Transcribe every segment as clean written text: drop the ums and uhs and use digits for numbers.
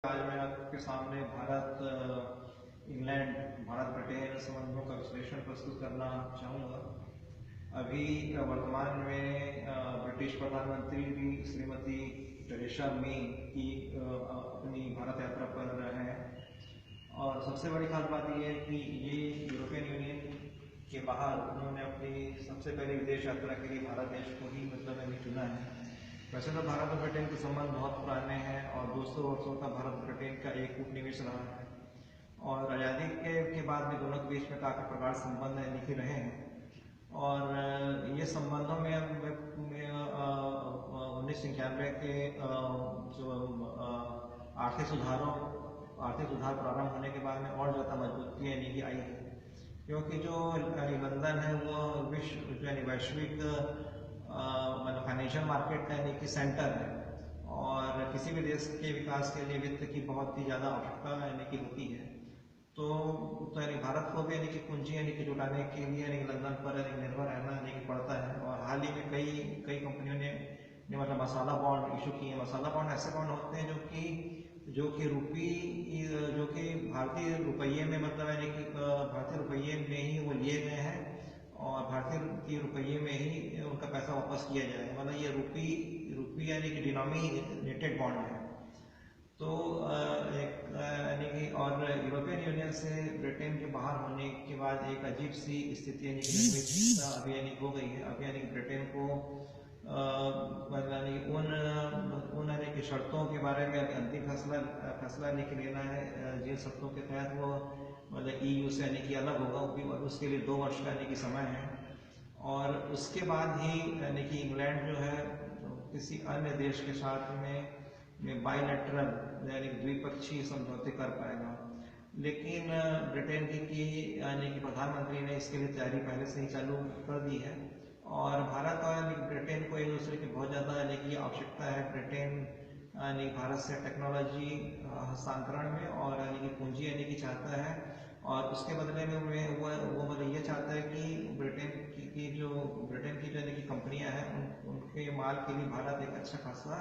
आज मैं आपके सामने इंग्लैंड भारत ब्रिटेन संबंधों का विश्लेषण प्रस्तुत करना चाहूँगा। अभी वर्तमान में ब्रिटिश प्रधानमंत्री भी श्रीमती टेरेसा मे की अपनी भारत यात्रा पर हैं और सबसे बड़ी खास बात यह है कि ये यूरोपियन यूनियन के बाहर उन्होंने अपनी सबसे पहली विदेश यात्रा के लिए भारत देश को ही चुना है। वैसे तो भारत और ब्रिटेन के संबंध बहुत पुराने हैं और 200 वर्षों का भारत ब्रिटेन का एक कूटनिवेश रहा है और आज़ादी के बाद में दोनों के बीच में काफ़ी प्रगाढ़ संबंध लिखे रहे हैं। और ये संबंधों में 1991 के जो आर्थिक सुधार प्रारंभ होने के बाद में और ज़्यादा मजबूती की आई है, क्योंकि जो लंदन है वो वैश्विक फाइनेंशियल मार्केट का कि सेंटर है और किसी भी देश के विकास के लिए वित्त की बहुत ही ज़्यादा आवश्यकता की होती है। तो भारत को भी कि पूंजी जुटाने के लिए लंदन पर निर्भर रहना पड़ता है। और हाल ही में कई कंपनियों ने मतलब मसाला बॉन्ड इशू किए। मसाला बॉन्ड ऐसे बॉन्ड होते हैं जो कि भारतीय रुपये में भारतीय रुपये में ही वो लिए गए हैं और भारतीय रुपये में ही उनका पैसा वापस किया जाए, मतलब ये रुपी कि डिनोमिनेटेड बॉन्ड है। तो और यूरोपियन यूनियन से ब्रिटेन के बाहर होने के बाद एक अजीब सी स्थिति अभी हो गई है। अभी ब्रिटेन को उन की शर्तों के बारे में अंतिम फैसला लेना है जिन शर्तों के तहत वो मतलब EU से अलग होगा। उसके लिए 2 वर्ष का समय है और उसके बाद ही कि इंग्लैंड जो है किसी अन्य देश के साथ में बायलैटरल द्विपक्षीय समझौते कर पाएगा। लेकिन ब्रिटेन की प्रधानमंत्री ने इसके लिए तैयारी पहले से ही चालू कर दी है और भारत और ब्रिटेन को एक दूसरे की बहुत ज़्यादा आवश्यकता है। ब्रिटेन भारत से टेक्नोलॉजी हस्तांतरण में और पूंजी चाहता है और उसके बदले में वो मतलब ये चाहता है कि ब्रिटेन की कंपनियां हैं उनके माल के लिए भारत एक अच्छा खासा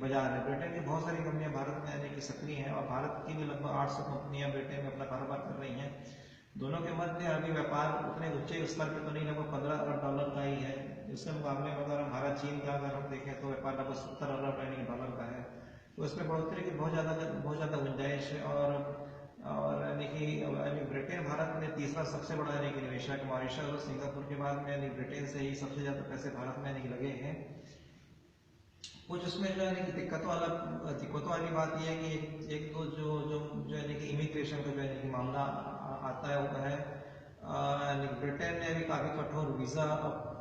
बाजार है। ब्रिटेन की बहुत सारी कंपनियां भारत में सक्रिय हैं और भारत की भी लगभग 800 कंपनियां ब्रिटेन में अपना कारोबार कर रही हैं। दोनों के मध्य अभी व्यापार उतने ऊंचे स्तर पर तो नहीं, लगभग $15 अरब का ही है। इसके मुकाबले में अगर हम भारत चीन का अगर हम देखें तो व्यापार लगभग $70 अरब का है। तो इसमें बढ़ोतरी की बहुत ज़्यादा गुंजाइश है। और ब्रिटेन भारत में तीसरा सबसे बड़ा निवेशक मॉरिशस और सिंगापुर के बाद में ब्रिटेन से ही सबसे ज़्यादा पैसे भारत में लगे हैं। कुछ उसमें जो है कि दिक्कतों वाली बात यह है कि एक तो जो इमिग्रेशन का जो मामला आता है वो है ब्रिटेन ने अभी काफ़ी कठोर वीज़ा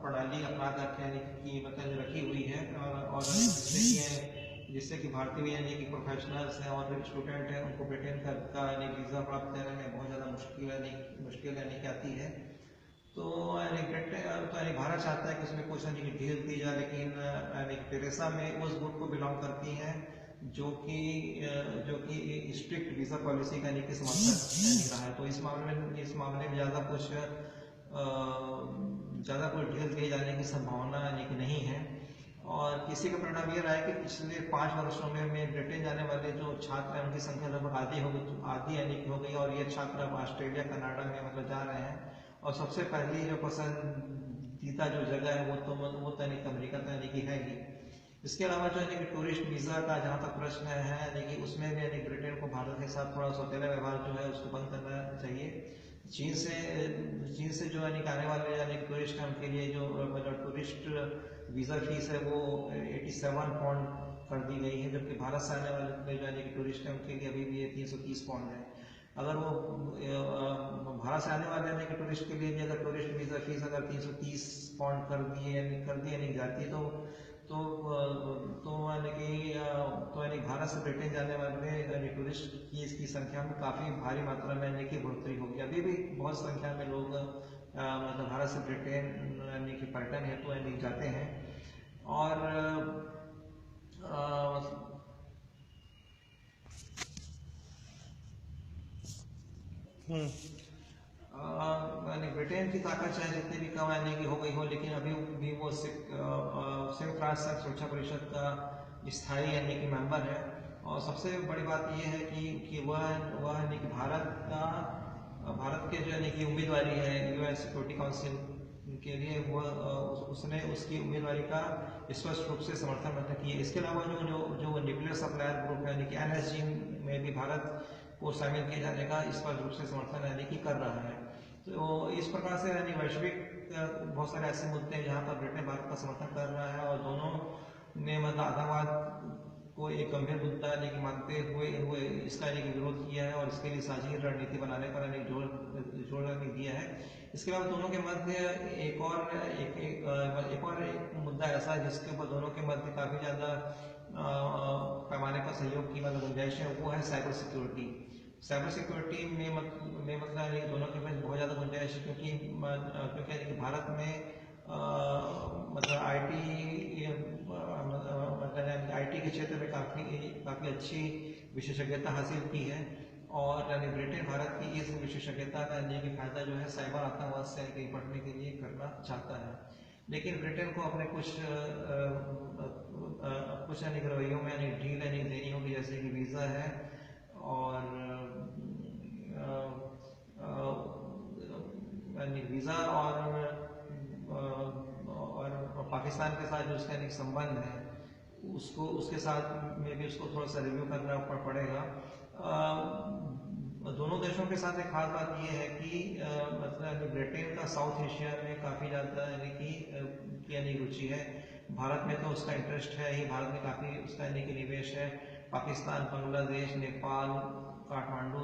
प्रणाली अपना करके रखी हुई है और जिससे कि भारतीय की प्रोफेशनल्स हैं और स्टूडेंट हैं उनको ब्रिटेन का वीज़ा प्राप्त करने में बहुत ज़्यादा मुश्किल आती है। तो भारत चाहता है कि उसमें कुछ ढील दी जाए, लेकिन टेरेसा में उस ग्रुप को बिलोंग करती हैं जो कि स्ट्रिक्ट वीज़ा पॉलिसी का समर्थक रहा है। तो इस मामले में ज़्यादा कुछ ढील दिए जाने की संभावना नहीं है। और किसी का परिणाम ये रहा है कि पिछले 5 वर्षों में ब्रिटेन जाने वाले जो छात्र हैं उनकी संख्या लगभग आधी हो गई और ये छात्र अब ऑस्ट्रेलिया कनाडा में जा रहे हैं। और सबसे पहली जो पसंदीदा जो जगह है वो अमेरिका की है ही। इसके अलावा जो है कि टूरिस्ट वीज़ा का जहाँ तक प्रश्न है कि उसमें भी ब्रिटेन को भारत के साथ थोड़ा सौतेला व्यवहार जो है उसको बंद करना चाहिए। चीन से जो आने वाले टूरिस्ट हैं उनके लिए जो टूरिस्ट वीज़ा फीस है वो 87 पाउंड कर दी गई है, जबकि भारत से आने वाले जो टूरिस्ट हैं उनके लिए अभी भी ये 330 पाउंड है। अगर वो भारत से आने वाले टूरिस्ट के लिए भी अगर टूरिस्ट वीज़ा फीस अगर 330 पाउंड कर दी जाती है तो भारत से ब्रिटेन जाने वाले टूरिस्ट की इसकी संख्या में काफ़ी भारी मात्रा में बढ़ोतरी होगी। अभी भी बहुत संख्या में लोग मतलब भारत से ब्रिटेन की पर्यटन हेतु जाते हैं। और ब्रिटेन की ताकत चाहे जितनी भी कम आने की हो गई हो, लेकिन अभी भी वो संयुक्त राष्ट्र सुरक्षा परिषद का स्थायी मेंबर है और सबसे बड़ी बात ये है कि वह यानी कि भारत के जो यानी कि उम्मीदवारी है यूएन सिक्योरिटी काउंसिल के लिए, वह उसने उसकी उम्मीदवारी का स्पष्ट रूप से समर्थन व्यक्त किया। इसके अलावा जो जो जो न्यूक्लियर सप्लायर ग्रुप है यानी कि एनएसजी में भी भारत को शामिल किए जाने का स्पष्ट रूप से समर्थन यानी कि कर रहा है। तो इस प्रकार से यानी वैश्विक बहुत सारे ऐसे मुद्दे हैं जहाँ पर ब्रिटेन भारत का समर्थन कर रहा है, और दोनों ने मतलब आतंकवाद को एक गंभीर मुद्दा यानी कि मानते हुए इसका यानी कि विरोध किया है और इसके लिए साझी रणनीति बनाने पर यानी जोर दिया है। इसके अलावा दोनों के मध्य एक और मुद्दा ऐसा है जिसके ऊपर दोनों के मध्य काफ़ी ज़्यादा पैमाने पर सहयोग की मतलब गुंजाइश है, वो है साइबर सिक्योरिटी। साइबर सिक्योरिटी में मतलब दोनों के बीच बहुत ज़्यादा गुंजाइश है, क्योंकि भारत में मतलब आईटी के क्षेत्र में काफ़ी अच्छी विशेषज्ञता हासिल की है, और यानी ब्रिटेन भारत की इस विशेषज्ञता का यानी कि फायदा जो है साइबर आतंकवाद से निपटने के लिए करना चाहता है। लेकिन ब्रिटेन को अपने कुछ यानी कि रवैयों में यानी ढील यानी देनी होगी, जैसे कि वीज़ा है और वीज़ा और पाकिस्तान के साथ जो उसका एक संबंध है उसके साथ में भी उसको थोड़ा सा रिव्यू करना पड़ेगा। दोनों देशों के साथ एक खास बात यह है कि मतलब ब्रिटेन का साउथ एशिया में काफ़ी ज़्यादा यानी रुचि है। भारत में तो उसका इंटरेस्ट है ही, भारत में काफ़ी उसका यानी कि निवेश है। पाकिस्तान, बांग्लादेश, नेपाल, काठमांडू,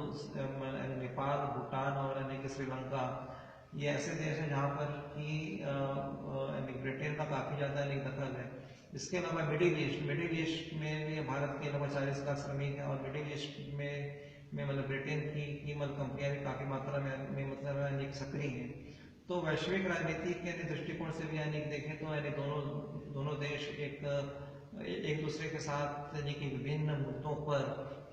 नेपाल, भूटान और यानी कि श्रीलंका, ये ऐसे देश हैं जहाँ पर कि ब्रिटेन का काफ़ी ज़्यादा दखल है। इसके अलावा मिडिल ईस्ट में भारत के लगभग 40 लाख श्रमिक हैं, और मिडिल ईस्ट में मतलब ब्रिटेन की मतलब कंपनियां भी काफ़ी मात्रा में मतलब सक्रिय हैं। तो वैश्विक राजनीति के दृष्टिकोण से भी यानी देखें तो यानी दोनों देश एक दूसरे के साथ यानी कि विभिन्न मुद्दों पर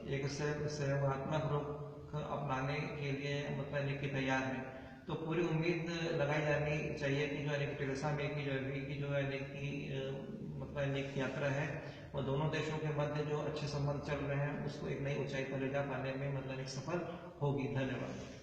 एक सहयोगात्मक रुख अपनाने के लिए मतलब यानी कि तैयार हैं। तो पूरी उम्मीद लगाई जानी चाहिए कि जो यानी कि टेरेसा मे की जो यानी कि मतलब एक यात्रा है, और दोनों देशों के मध्य जो अच्छे संबंध चल रहे हैं उसको एक नई ऊंचाई पर ले जा पाने में मतलब एक सफल होगी। धन्यवाद।